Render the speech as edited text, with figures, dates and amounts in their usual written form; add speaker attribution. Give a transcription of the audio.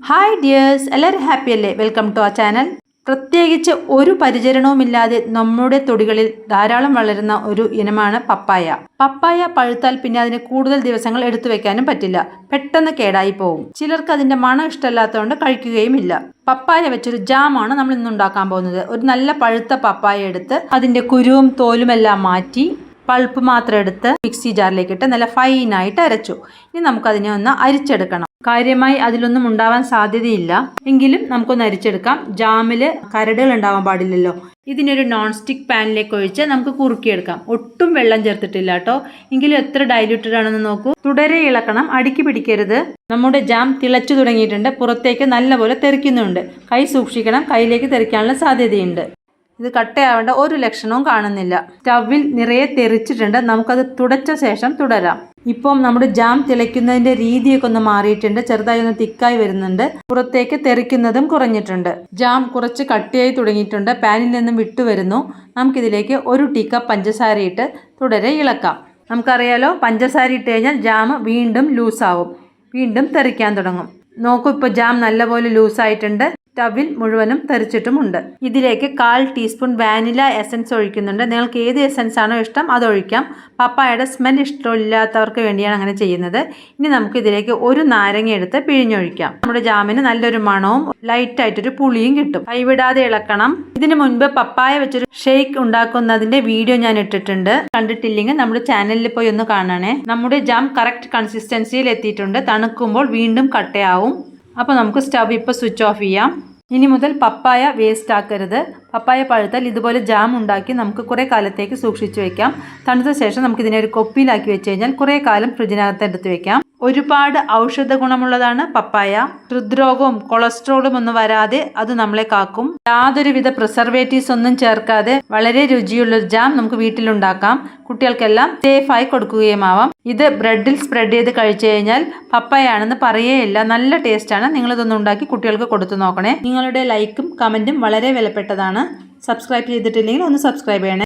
Speaker 1: Hi dears, എല്ലാവരും happy അല്ലേ? Welcome to ആ ചാനൽ. പ്രത്യേകിച്ച് ഒരു പരിചരണവുമില്ലാതെ നമ്മുടെ തൊടികളിൽ ധാരാളം വളരുന്ന ഒരു ഇനമാണ് പപ്പായ. പപ്പായ പഴുത്താൽ പിന്നെ അതിന് കൂടുതൽ ദിവസങ്ങൾ എടുത്തു വെക്കാനും പറ്റില്ല, പെട്ടെന്ന് കേടായി പോകും. ചിലർക്ക് അതിന്റെ മണം ഇഷ്ടമല്ലാത്തതുകൊണ്ട് കഴിക്കുകയുമില്ല. പപ്പായ വെച്ചൊരു ജാമാണ് നമ്മൾ ഇന്ന് ഉണ്ടാക്കാൻ പോകുന്നത്. ഒരു നല്ല പഴുത്ത പപ്പായ എടുത്ത് അതിന്റെ കുരുവും തോലുമെല്ലാം മാറ്റി പൾപ്പ് മാത്രം എടുത്ത് മിക്സി ജാറിലേക്ക് ഇട്ട് നല്ല ഫൈനായിട്ട് അരച്ചു. ഇനി നമുക്കതിനെ ഒന്ന് അരിച്ചെടുക്കണം. കാര്യമായി അതിലൊന്നും ഉണ്ടാവാൻ സാധ്യതയില്ല, എങ്കിലും നമുക്കൊന്ന് അരിച്ചെടുക്കാം. ജാമില് കരടുകൾ ഉണ്ടാവാൻ പാടില്ലല്ലോ. ഇതിനൊരു നോൺ സ്റ്റിക്ക് പാനിലേക്ക് ഒഴിച്ച് നമുക്ക് കുറുക്കിയെടുക്കാം. ഒട്ടും വെള്ളം ചേർത്തിട്ടില്ല കേട്ടോ, എങ്കിലും എത്ര ഡൈല്യൂട്ടഡ് ആണെന്ന് നോക്കൂ. തുടരെ ഇളക്കണം, അടിക്ക് പിടിക്കരുത്. നമ്മുടെ ജാം തിളച്ചു തുടങ്ങിയിട്ടുണ്ട്, പുറത്തേക്ക് നല്ലപോലെ തെറിക്കുന്നുണ്ട്. കൈ സൂക്ഷിക്കണം, കയ്യിലേക്ക് തെറിക്കാനുള്ള സാധ്യതയുണ്ട്. ഇത് കട്ടയാവേണ്ട ഒരു ലക്ഷണവും കാണുന്നില്ല. സ്റ്റവിൽ നിറയെ തെറിച്ചിട്ടുണ്ട്, നമുക്കത് തുടച്ച ശേഷം തുടരാം. ഇപ്പം നമ്മുടെ ജാം തിളയ്ക്കുന്നതിന്റെ രീതിയൊക്കെ ഒന്ന് മാറിയിട്ടുണ്ട്, ചെറുതായി ഒന്ന് തിക്കായി വരുന്നുണ്ട്, പുറത്തേക്ക് തെറിക്കുന്നതും കുറഞ്ഞിട്ടുണ്ട്. ജാം കുറച്ച് കട്ടിയായി തുടങ്ങിയിട്ടുണ്ട്, പാനിൽ നിന്നും വിട്ടുവരുന്നു. നമുക്കിതിലേക്ക് 1 ടീക്കപ്പ് പഞ്ചസാര ഇട്ട് തുടരെ ഇളക്കാം. നമുക്കറിയാലോ, പഞ്ചസാര ഇട്ട് കഴിഞ്ഞാൽ ജാം വീണ്ടും ലൂസാവും, വീണ്ടും തെറിക്കാൻ തുടങ്ങും. നോക്കൂ, ഇപ്പോൾ ജാം നല്ലപോലെ ലൂസായിട്ടുണ്ട്, സ്റ്റവിൽ മുഴുവനും തെറിച്ചിട്ടുമുണ്ട്. ഇതിലേക്ക് 1/4 ടീസ്പൂൺ വാനില എസൻസ് ഒഴിക്കുന്നുണ്ട്. നിങ്ങൾക്ക് ഏത് എസൻസ് ആണോ ഇഷ്ടം അത് ഒഴിക്കാം. പപ്പായയുടെ സ്മെൽ ഇഷ്ടമില്ലാത്തവർക്ക് വേണ്ടിയാണ് അങ്ങനെ ചെയ്യുന്നത്. ഇനി നമുക്ക് ഇതിലേക്ക് 1 നാരങ്ങ എടുത്ത് പിഴിഞ്ഞൊഴിക്കാം. നമ്മുടെ ജാമിന് നല്ലൊരു മണവും ലൈറ്റായിട്ടൊരു പുളിയും കിട്ടും. കൈവിടാതെ ഇളക്കണം. ഇതിനു മുൻപ് പപ്പായ വെച്ചൊരു ഷേക്ക് ഉണ്ടാക്കുന്നതിന്റെ വീഡിയോ ഞാൻ ഇട്ടിട്ടുണ്ട്, കണ്ടിട്ടില്ലെങ്കിൽ നമ്മുടെ ചാനലിൽ പോയി ഒന്ന് കാണണേ. നമ്മുടെ ജാം കറക്റ്റ് കൺസിസ്റ്റൻസിയിൽ എത്തിയിട്ടുണ്ട്. തണുക്കുമ്പോൾ വീണ്ടും കട്ടയാവും. അപ്പോൾ നമുക്ക് സ്റ്റവ് ഇപ്പോൾ സ്വിച്ച് ഓഫ് ചെയ്യാം. ഇനി മുതൽ പപ്പായ വേസ്റ്റ് ആക്കരുത്. പപ്പായ പഴുത്താൽ ഇതുപോലെ ജാം ഉണ്ടാക്കി നമുക്ക് കുറേ കാലത്തേക്ക് സൂക്ഷിച്ചു വെക്കാം. തണുത്ത ശേഷം നമുക്കിതിനെ ഒരു കൊപ്പിയിലാക്കി വെച്ച് കഴിഞ്ഞാൽ കുറേ കാലം ഫ്രിഡ്ജിനകത്ത് എടുത്ത് വെക്കാം. ഒരുപാട് ഔഷധ ഗുണമുള്ളതാണ് പപ്പായ. ഹൃദ്രോഗവും കൊളസ്ട്രോളും ഒന്നും വരാതെ അത് നമ്മളെ കാക്കും. യാതൊരുവിധ പ്രിസർവേറ്റീവ്സ് ഒന്നും ചേർക്കാതെ വളരെ രുചിയുള്ള ജാം നമുക്ക് വീട്ടിലുണ്ടാക്കാം. കുട്ടികൾക്കെല്ലാം സേഫായി കൊടുക്കുകയുമാവാം. ഇത് ബ്രെഡിൽ സ്പ്രെഡ് ചെയ്ത് കഴിച്ചു കഴിഞ്ഞാൽ പപ്പായ ആണെന്ന് പറയേയില്ല, നല്ല ടേസ്റ്റാണ്. നിങ്ങളിതൊന്നും ഉണ്ടാക്കി കുട്ടികൾക്ക് കൊടുത്തു നോക്കണേ. നിങ്ങളുടെ ലൈക്കും കമൻറ്റും വളരെ വിലപ്പെട്ടതാണ്. സബ്സ്ക്രൈബ് ചെയ്തിട്ടില്ലെങ്കിൽ ഒന്ന് സബ്സ്ക്രൈബ് ചെയ്യണേ.